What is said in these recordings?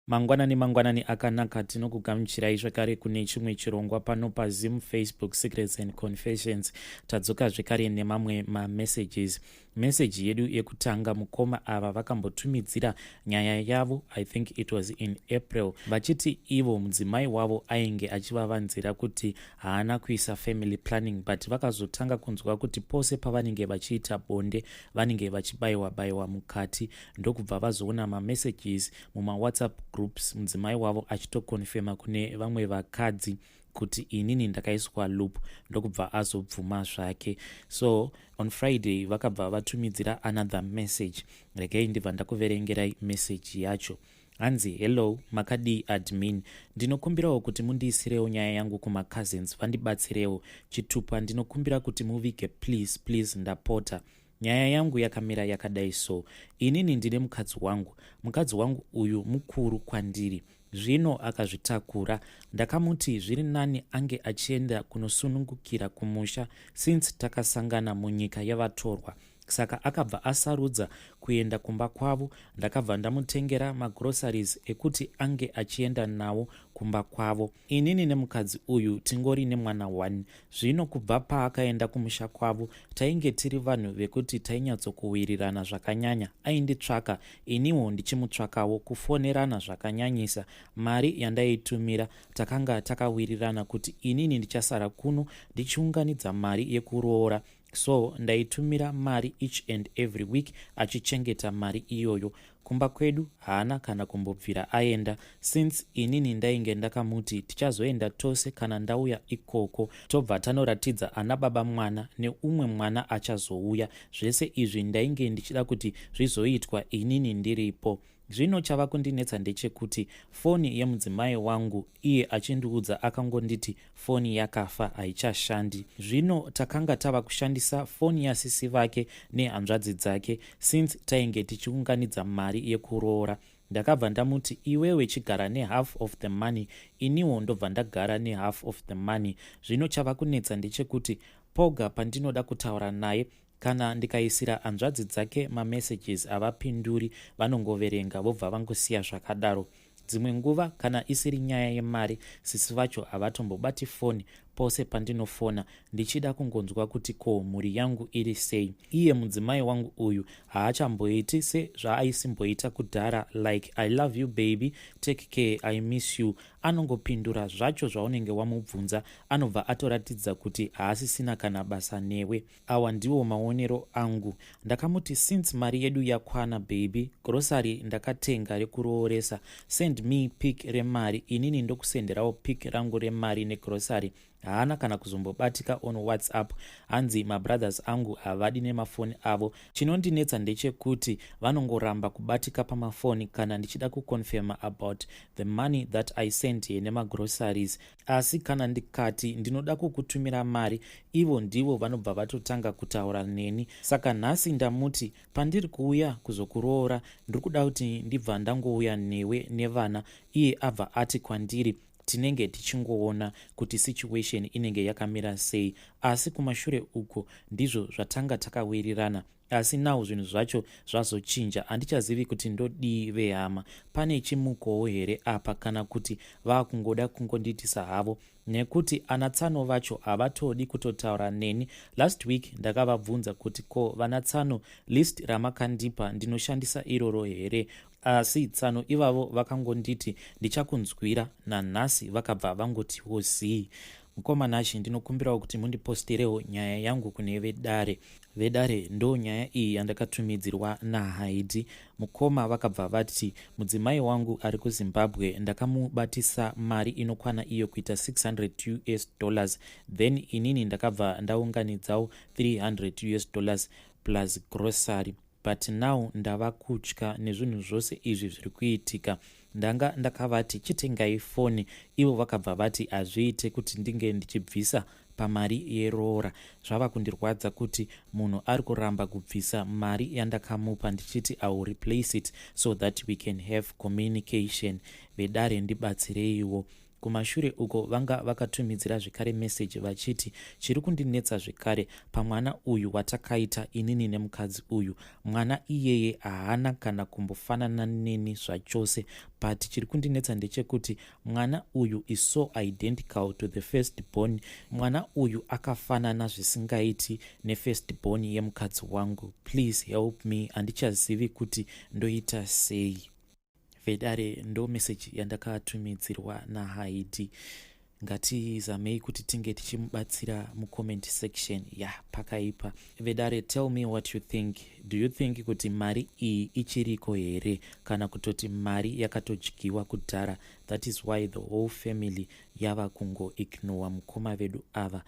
Mangwanani akanaka tinokugamuchirai zvakare kune chimwe chirongwa pano paZoom, Facebook Secrets and Confessions. Tadzoka zvakare nemamwe mamessages. Meseji yedu yekutanga, mukoma ava vakambotumidzira nyaya yavo, I think it was in April, vachiti ivo mudzimai wavo ainge achivavanzira kuti haana kuisa family planning, but vakazotanga kunzwa kuti pose pavanenge vachiita bonde vanenge vachibayiwa mukati. Ndokubva vazoona mamessages mumawhatsapp groups mudzimai wavo achitokonfema kune vamwe vakadzi kuti inini ndakaiswa loop, ndokubva azobvuma zvake. So on Friday vakabva vatumidzira another message. Regai ndibva ndakuverengerai message yacho. Hanzi, hello makadi admin, ndinokumbirawo kuti mundiisirewo nyaya yangu kumacousins vandibatsirewo chitupa. Ndinokumbira kuti muvige please ndapota. Nyaya yangu yakamira yakadai so. Inini ndine mukadzi wangu uyu mukuru kwandiri, zvino akazvitakura. Ndakamuti zviri nani ange achienda kunosunungukira kumusha since takasangana munyika yavatorwa. Saka akabva asarudza kuenda kumba kwavo. Ndakabva ndamutengera magroceries ekuti ange achienda nawo kumba kwavo. Inini nemukadzi uyu tingori nemwana 1. Zvino kubva paakaenda kumusha kwavo tainge tiri vanhu vekuti tainyatsokuwirirana zvakanyanya. Ainditsvaka, iniwo ndichimutsvakawo, kufonerana zvakanyanyisa. Mari yandaitumira takanga takawirirana kuti inini ndichasara kuno ndichiunganidza mari yekuroora. So ndaitumira mari each and every week achichengeta mari iyoyo. Kumba kwedu haana kana kumbobvira aenda, since inini ndainge ndakamuti tichazoenda tose kana ndauya ikoko. Tobva tanoratidza ana baba mwana neumwe mwana achazouya. Zvese izvi ndainge ndichida kuti zvizoitwa inini ndiripo. Zvino chava kundinetsa ndechekuti foni yemudzimai wangu iye achindiudza akangonditi foni yakafa haichashandi. Zvino takanga tava kushandisa foni yasisi vake nehanzvadzi dzake since tainge tichiunganidza mari yekuroora. Ndakabva ndamuti iwewe chigara nehalf of the money, iniwo ndobva ndagara nehalf of the money. Zvino chava kunetsa ndechekuti poga pandinoda kutaura naye, kana ndikaisira hanzvadzi dzake mamessages havapinduri, vanongoverenga vobva vangosiya zvakadaro. Dzimwe nguva kana isiri nyaya yemari, sisi vacho havatombobati foni pose pandinofona ndichida kungonzwa kuti ko mhuri yangu iri sei. Iye mudzimai wangu uyu haachamboiti sezvaaisimboita kudhara, like I love you baby, take care, I miss you. Anongopindura zvacho zvaunenge wamubvunza, anobva atoratidza kuti haasisina kana basa newe. Awa ndiwo maonero angu. Ndakamuti since mari yedu yakwana baby, grocery ndakatenga rekurooresa, send me pic remari. Inini ndokusenderawo pic rangu remari negrocery. Haana kana kuzombobatika on WhatsApp. Hanzi mabrothers angu havadi nemafoni avo. Chinondinetsa ndechekuti vanongoramba kubatika pamafoni kana ndichida kuconfirma about the money that I sent here nemagroceries. Asi kana ndikati ndinoda kukutumira mari, ivo ndivo vanobva vatotanga kutaura neni. Saka nhasi ndamuti pandiri kuuya kuzokuroora ndiri kuda kuti ndibva ndangouya newe nevana. Iye abva ati kwandiri tinenge tichingoona kuti situation inenge yakamira sei, asi kumashure uko ndizvo zvatanga takawirirana. Asi nawo zvinhu zvacho zvazochinja, handichazivi kuti ndodii vehama. Pane chimukowo here apa kana kuti vakungoda kungonditisa havo, nekuti anatsano vacho havatodi kutotaura neni. Last week ndakavabvunza kuti ko vanatsano list ramakandipa ndinoshandisa iroro here, asi tsano ivavo vakangonditi ndichakunzwira. Nanhasi vakabva vangotiwo zii. Mukomanachi, ndinokumbirawo kuti mundiposterewo nyaya yangu kune vedare ndo nyaya iyi yandakatumidzirwa naHaidi. Mukoma vakabva vati mudzimai wangu ari kuZimbabwe, ndakamubatisa mari inokwana iyo kuita $600, then inini ndakabva ndaunganidzawo $300 plus grocery. But now ndava kutya nezvinhu zvose izvi zviri kuitika. Ndakavati chitengai foni, ivo vakabva vati hazviite kuti ndinge ndichibvisa pamari yeroora. Zvava kundirwadza kuti munhu ari kuramba kubvisa mari yandakamupa ndichiti I will replace it so that we can have communication. Vedare ndibatsireiwo. Kumashure uko vanga vakatumidzira zvekare message vachiti chiri kundinetsa zvekare pamwana uyu watakaita inini nemukadzi uyu. Mwana iyeye haana kana kumbofanana neni zvachose, but chiri kundinetsa ndechekuti mwana uyu is so identical to the first born. Mwana uyu akafanana zvisingaiti nefirst born yemukadzi wangu. Please help me, handichazivi kuti ndoita sei. Vedare ndo message yandakatumidzirwa naHaidi. Ngatizamei kuti tinge tichimubatsira mucomment section pakaipa. Vedare, tell me what you think. Do you think kuti mari iyi ichiriko here kana kutoti mari yakatodyiwa kudhara? That is why the whole family yava kungo ignore mukoma vedu ava.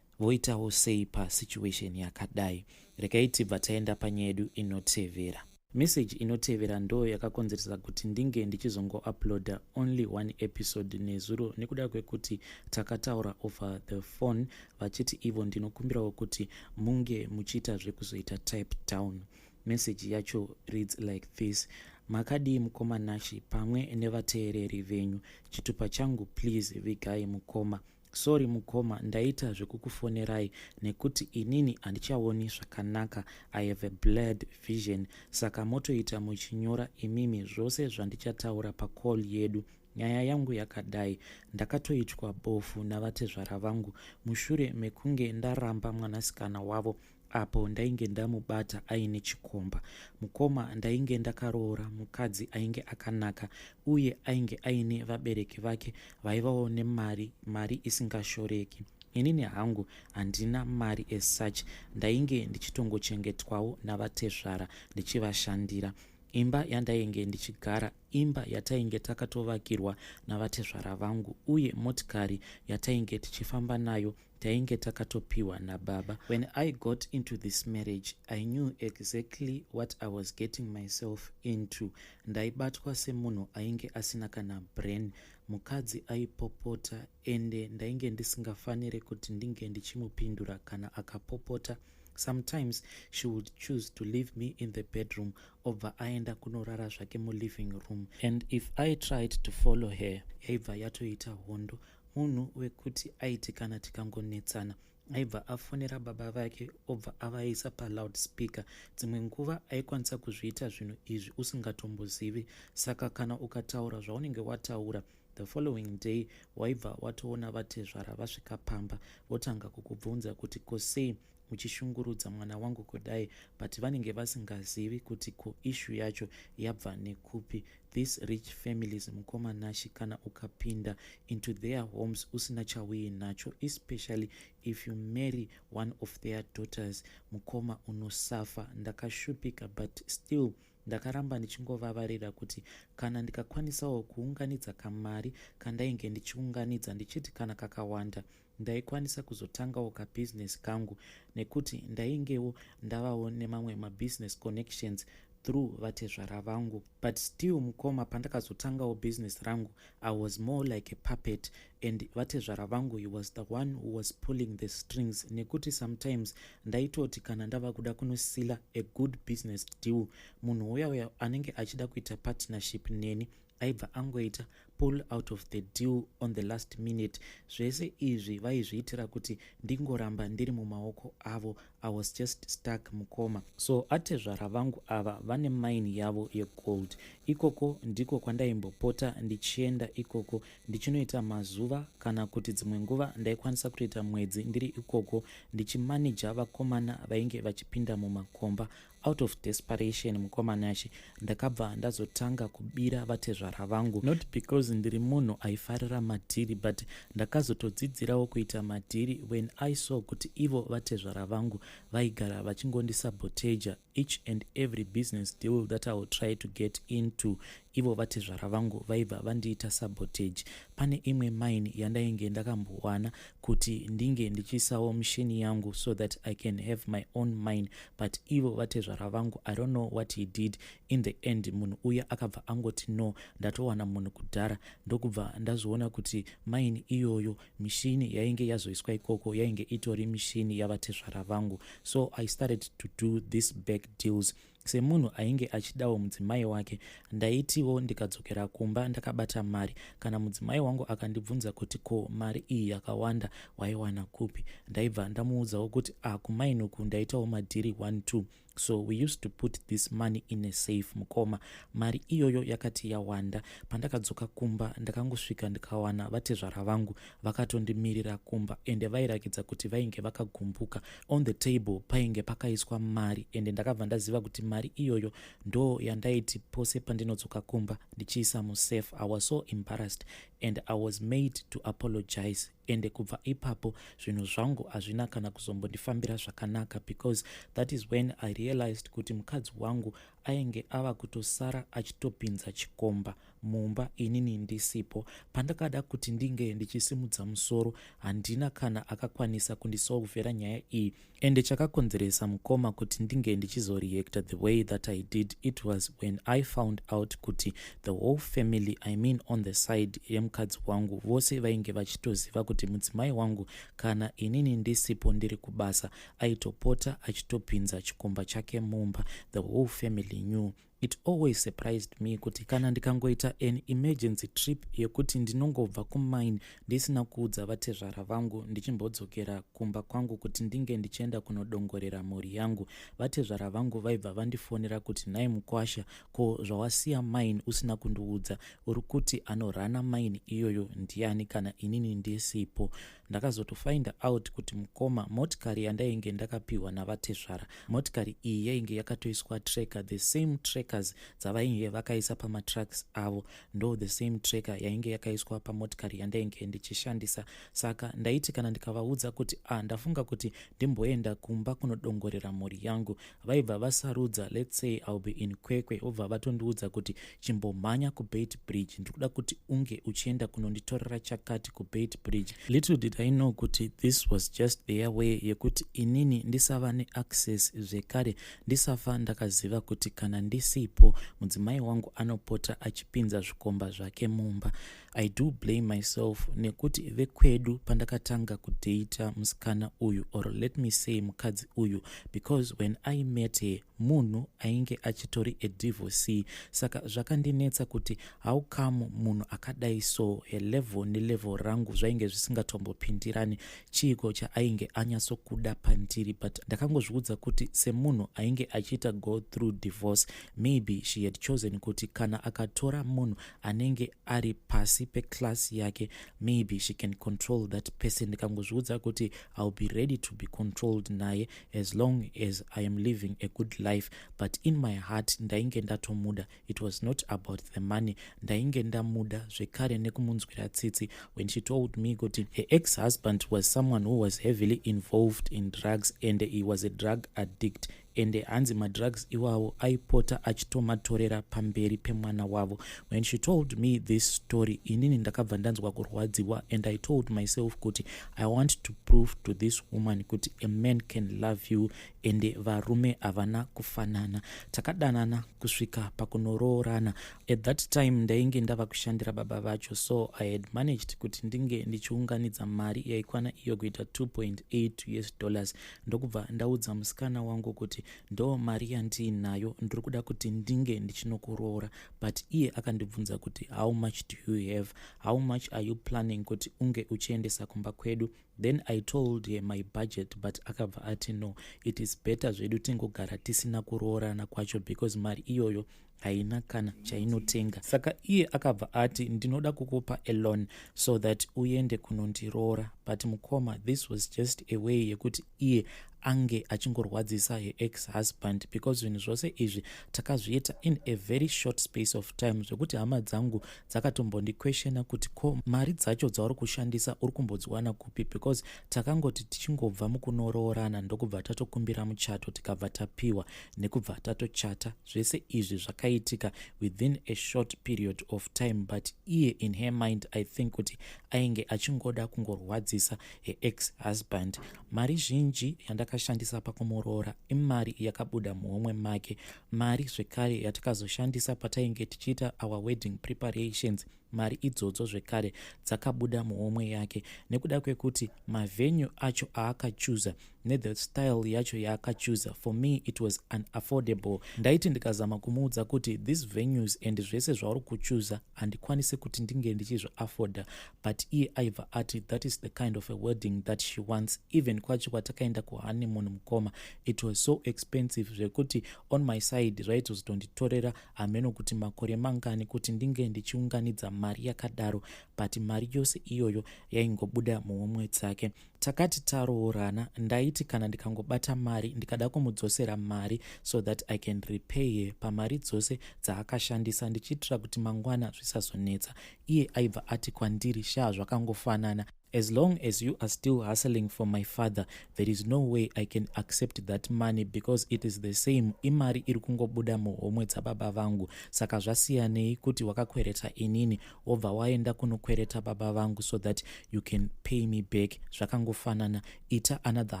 Voitawo sei pasituation yakadai? Regai tibva taenda panyaya yedu inotevera. Message inotevera ndo yakakonzeresa kuti ndinge ndichizongo-uploada only one episode nezuro nekuda kwekuti takataura over the phone vachiti ivo ndinokumbirawo kuti munge muchiita zvekuzoita type down. Message yacho reads like this: makadii mukoma Nashi pamwe nevateereri venyu. Chitupa changu please vigai mukoma. Sorry mukoma, ndaita zvekukufonerai nekuti inini handichaoni zvakanaka. I have a blurred vision. Saka motoita muchinyora imimi zvose zvandichataura pacall yedu. Nyaya yangu yakadai: ndakatoitwa bofu navatezvara vangu mushure mekunge ndaramba mwanasikana wavo apo ndainge ndamubata aine chikomba. Mukoma, ndainge ndakaroora mukadzi ainge akanaka uye ainge aine vabereki vake vaivawo nemari isingashoreki. Inini hangu handina mari as such, ndainge ndichitongochengetwawo navatezvara ndichivashandira. Imba yandainge ndichigara imba yatainge takatovakirwa navatezvara vangu uye motikari yatainge tichifamba nayo tainge takatopiwa nababa. When I got into this marriage, I knew exactly what I was getting myself into. Ndaibatwa semunhu ainge asina kana brain. Mukadzi aipopota ende ndainge ndisingafanire kuti ndinge ndichimupindura kana akapopota. Sometimes she would choose to leave me in the bedroom obva aenda kunorara zvake living room, and if I tried to follow her yaibva yatoita hondo. Munhu wekuti aiti kana tikangonetsana aibva afonera baba vake obva avaisa paloudspeaker. Dzimwe nguva aikwanisa kuzviita zvinhu izvi usingatombozivi, saka kana ukataura zvaunenge wataura, the following day waibva watoona vatezvara vasvika pamba votanga kukubvunza kuti kosei muchishungurudza mwana wangu kudai, but vanenge vasingazivi kuti ko issue yacho yabva nekupi. These rich families mukoma Nashi, kana ukapinda into their homes usina chauyi nacho, especially if you marry one of their daughters, mukoma unosafa. Ndakashupika but still ndakaramba ndichingovavarira kuti kana ndikakwanisawo kuunganidza kamari kandainge ndichiunganidza, ndichiti kana kakawanda ndaikwanisa kuzotangawo kabusiness kangu, nekuti ndaingewo ndavawo nemamwe mabusiness connections through vatezvara vangu. But still mukoma, pandakazotangawo business rangu, I was more like a puppet, and vatezvara vangu, he was the one who was pulling the strings. Nekuti sometimes ndaitoti kana ndava kuda kunosila a good business deal, munhu uya anenge achida kuita partnership neni aibva angoita pull out of the deal on the last minute. Zvese izvi vaizviitira kuti ndingoramba ndiri mumaoko avo. I was just stuck mukoma. So atezvara vangu ava vane mine yavo yegold. Ikoko ndiko kwandaimbopota ndichienda ikoko ndichinoita mazuva kana kuti dzimwe nguva ndaikwanisa kutoita mwedzi ndiri ikoko ndichimanija vakomana vainge vachipinda mumakomba. Out of desperation mukoma Nashi, ndakabva ndazotanga kubira vatezvara vangu, not because ndiri munhu aifarira madhiri, but ndakazotodzidzirawo kuita madhiri when I saw kuti ivo vatezvara vangu vaigara vachingondisaboteja each and every business deal that I would try to get into. Ivo vatezvara vangu vaibva vandiita sabotage. Pane imwe mine yandainge ndakambowana kuti ndinge ndichisawo mishini yangu so that I can have my own mine, but ivo vatezvara vangu, I don't know what he did. In the end munhu uya akabva angoti no, ndatowana munhu kudhara. Ndokubva ndazoona kuti mine iyoyo mishini yainge yazoiswa ikoko yainge itori mishini yavatezvara vangu. So I started to do these back deals. semunhu ainge achidawo mudzimai wake. Ndaitiwo ndikadzokera kumba ndakabata mari. Kana mudzimai wangu akandibvunza kuti ko mari iyi yakawanda waiwana kupi, ndaibva ndamuudzawo kuti kumainuku ndaitawo madhiri 1-2, so we used to put this money in a safe. Mukoma, mari iyoyo yakati yawanda. Pandakadzoka kumba ndakangosvika ndikawana vatezvara vangu vakatondimirira kumba, ende vairakidza kuti vainge vakagumbuka. On the table painge pakaiswa mari, ende ndakabva ndaziva kuti mari iyoyo ndo yandaiti pose pandinodzoka kumba ndichiisa musafe. I was so embarrassed and I was made to apologize. Ende kubva ipapo zvinhu zvangu hazvina kana kuzombondifambira zvakanaka, because that is when I realized kuti mukadzi wangu ainge ava kutosara achitopinza chikomba mumba inini ndisipo. Pandakada kuti ndinge ndichisimudza musoro, handina kana akakwanisa kundisolvera nyaya iyi. Ende chakakonzeresa mukoma kuti ndinge ndichizoreact the way that I did, it was when I found out kuti the whole family, I mean on the side yemukadzi wangu, vose vainge vachitoziva kuti mudzimai wangu kana inini ndisipo ndiri kubasa aitopota achitopinza chikomba chake mumba. The whole family knew. It always surprised me kuti kana ndikangoita an emergency trip yekuti ndinongobva kumine ndisina kuudza vatezvara vangu ndichimbodzokera kumba kwangu kuti ndinge ndichienda kunodongorera mhuri yangu, vatezvara vangu vaibva vandifonera kuti nhai mukwasha, ko zvawasiya mine usina kundiudza, uri kuti anorana mine iyoyo ndiani kana inini ndisipo. Ndakazotofind out kuti mukoma, motikari yandainge ndakapiwa navatezvara, motikari iyi yainge yakatoiswa tracker, the same trackers dzavainge vakaisa pamatracks avo ndo the same tracker yainge yakaiswa pamotikari yandainge ndichishandisa. Saka ndaiti kana ndikavaudza kuti ndafunga kuti ndimboenda kumba kunodongorera mhuri yangu, vaibva vasarudza, let's say I'll be in Kwekwe, obva vatondiudza kuti chimbomhanya kuBait Bridge, ndikuda kuti unge uchienda kunonditorera chakati kuBait Bridge. Little did I know kuti this was just their way yekuti inini ndisava neaccess zvekare, ndisafa ndakaziva kuti kana ndisipo mudzimai wangu anopota achipinza zvikomba zvake mumba. I do blame myself nekuti vekwedu pandakatanga kudeita musikana uyu, or let me say mukadzi uyu, because when I met her munhu ainge achitori a divorcee. Saka zvakandinetsa kuti how come munhu akadai so level nelevel rangu zvainge zvisingatombopindirani, chiko chaainge anyatsokuda pandiri. But ndakangozviudza kuti semunhu ainge achiita go through divorce, maybe she had chosen kuti kana akatora munhu anenge ari pasi peclass yake, maybe she can control that person. Ndikangozviudza kuti I'll be ready to be controlled naye as long as I am living a good life. But in my heart ndainge ndatomuda. It was not about the money. Ndainge ndamuda zvekare nekumunzwira tsitsi when she told me kuti her ex-husband was someone who was heavily involved in drugs and he was a drug addict. Ende hanzi madrugs iwawo aipota achitomatorera pamberi pemwana wavo. When she told me this story, inini ndakabva ndanzwa kurwadziwa, and I told myself kuti I want to prove to this woman kuti a man can love you, ende varume havana kufanana. Takadanana kusvika pakunoroorana. At that time ndainge ndava kushandira baba vacho, so I had managed kuti ndinge ndichiunganidza mari yaikwana iyo kuita $2.8. Ndokubva ndaudza musikana wangu kuti ndo mari yandinayo, ndiri kuda kuti ndinge ndichinokuroora. But iye akandibvunza kuti how much do you have, how much are you planning kuti unge uchiendesa kumba kwedu. Then I told her my budget, but akabva ati no, it is better zvedu tingogara tisina kuroorana kwacho because mari iyoyo haina kana chainotenga. Saka iye akabva ati ndinoda kukupa a loan so that uende kunondiroora. But mukoma, this was just a way yekuti iye ange achingorwadzisa her ex-husband, because zvinhu zvose izvi takazviita in a very short space of time, zvekuti hama dzangu dzakatombondiquestiona kuti ko mari dzacho dzauri kushandisa uri kumbodziwana kupi, because takangoti tichingobva mukunoroorana ndokubva tatokumbira muchato tikabva tapiwa nekubva tatochata. Zvese izvi zvakaitika within a short period of time, but iye in her mind I think kuti ainge achingoda kungorwadzisa her ex-husband. Mari zhinji yandakashandisa pakumuroora imari yakabuda muhomwe make, mari zvekare yatakazoshandisa patainge tichiita our wedding preparations mari idzodzo zvekare dzakabuda muhomwe yake nekuda kwekuti mavenue acho aakachuza nethe style yacho yaakachuza, for me it was unaffordable. Ndaiti ndikazama kumuudza kuti these venues and zvese zvauri kuchuza handikwanisi kuti ndinge ndichizviafforda, but iye aibva ati that is the kind of a wedding that she wants. Even kwacho kwatakaenda kuhoneymoon mukoma, it was so expensive zvekuti on my side zvaitozotonditorera hameno kuti makore mangani kuti ndinge ndichiunganidza mari yakadaro, but mari yose iyoyo yaingobuda muhomwe dzake. Takati taroorana, ndaiti kana ndikangobata mari ndikada kumudzosera mari so that I can repay pamari dzose dzaakashandisa ndichiitira kuti mangwana zvisazonetsa. Iye aibva ati kwandiri, sha zvakangofanana, as long as you are still hustling for my father, there is no way I can accept that money because it is the same. Imari iri kungobuda muhomwe dzababa vangu, saka zvasiyanei kuti wakakwereta inini wobva waenda kunokwereta baba vangu so that you can pay me back. Zvakangofanana, ita another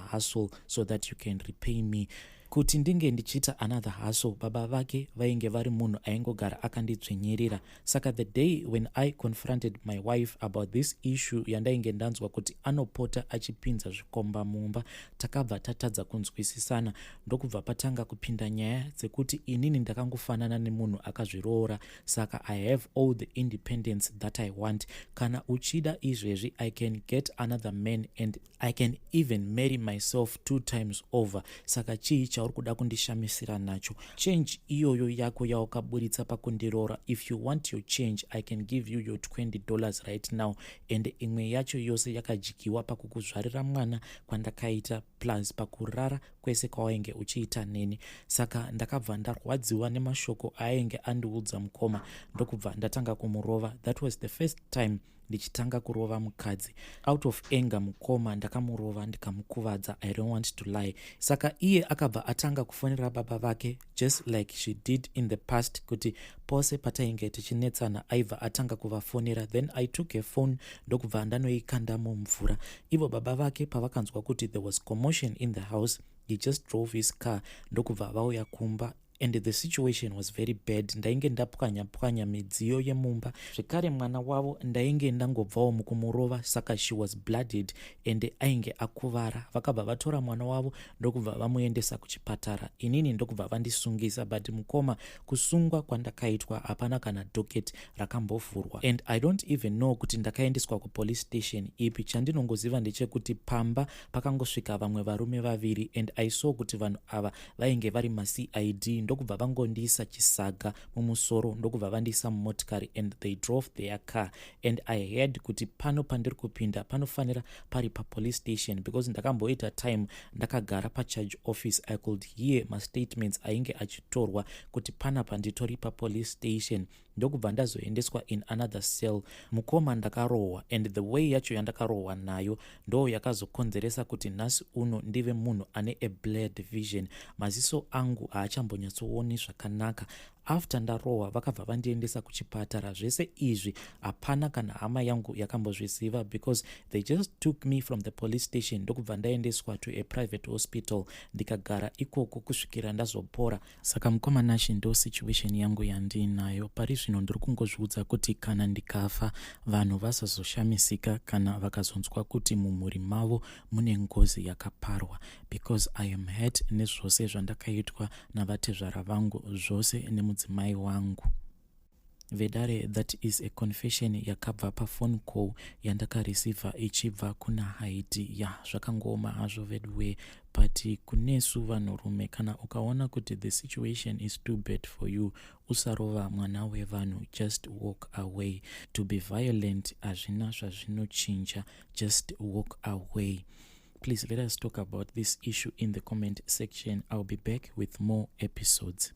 hustle so that you can repay me. Kuti ndinge ndichita another hustle, baba vake vainge vari munhu aingogara akandidzvinyirira. Saka the day when I confronted my wife about this issue yandainge ndanzwa kuti anopota achipinza zvikomba mumba, takabva tatadza kunzwisisana. Ndokubva patanga kupinda nyaya dzekuti inini ndakangofanana nemunhu akazviroora, saka I have all the independence that I want. Kana uchida izvezvi, I can get another man and I can even marry myself 2 times over. Saka chii chauri kuda kundishamisira nacho? Change iyoyo yako yawakaburitsa pakundiroora, if you want your change I can give you your $20 right now, and imwe yacho yose yakajikiwa pakukuzvarira mwana kwandakaita plus pakurara kwese kwawainge uchiita neni. Saka ndakabva ndarwadziwa nemashoko aenge andiudza mukoma, ndokubva ndatanga kumurova. That was the first time ndichitanga kurova mukadzi. Out of anger mukoma ndakamurova ndikamukuvadza, I don't want to lie. Saka iye akabva atanga kufonera baba vake just like she did in the past, kuti pose patainge tichinetsana aibva atanga kuvafonera. Then I took a phone ndokubva ndanoikanda mumvura. Ivo baba vake pavakanzwa kuti there was commotion in the house, he just drove his car ndokubva vauya kumba, and the situation was very bad. Ndainge ndapwanya midziyo yemumba, zvekare mwana wavo ndainge ndangobvawo mukumurova, saka she was blooded and ainge akuvara. Vakabva vatora mwana wavo ndokubva vamuendesa kuchipatara. Inini ndokubva vandisungisa, but mukoma kusungwa kwandakaitwa hapana kana docket rakambovhurwa, and I don't even know kuti ndakaendeswa kupolice station ipi. Chandinongoziva ndechekuti pamba pakangosvika vamwe varume vaviri, and I saw kuti vanhu ava vainge vari maCID. Ndokubva vangondiisa chisaga mumusoro ndokubva vandiisa mumotikari, and they drove their car, and I heard kuti pano pandiri kupinda panofanira pari papolice station, because ndakamboita time ndakagara pacharge office. I could hear mastatements ainge achitorwa kuti panapa nditori papolice station. Ndokubva ndazoendeswa in another cell. Mukoma ndakarohwa, and the way yacho yandakarohwa nayo ndo yakazokonzeresa kuti nhasi uno ndive munhu ane a blurred vision. Maziso angu haachambonyatsooni zvakanaka. After ndarohwa vakabva vandiendesa kuchipatara. Zvese izvi hapana kana hama yangu yakambozviziva, because they just took me from the police station ndokubva ndaendeswa to a private hospital ndikagara ikoko kusvikira ndazopora. Saka mukoma nashi ndo situation yangu yandinayo pari zvino. Ndiri kungozviudza kuti kana ndikafa vanhu vasazoshamisika kana vakazonzwa kuti mumhuri mavo mune ngozi yakaparwa, because I am hurt nezvose zvandakaitwa navatezvara vangu, zvose nemudzimai wangu. Vedare, that is a confession yakabva paphone call yandakareceiva ichibva kuna Haiti. Zvakangoma hazvo vedwe, but kunesu vanhurume kana ukaona kuti the situation is too bad for you, usarova mwana wevanhu, just walk away. To be violent hazvina zvazvinochinja, just walk away. Please let us talk about this issue in the comment section. I'll be back with more episodes.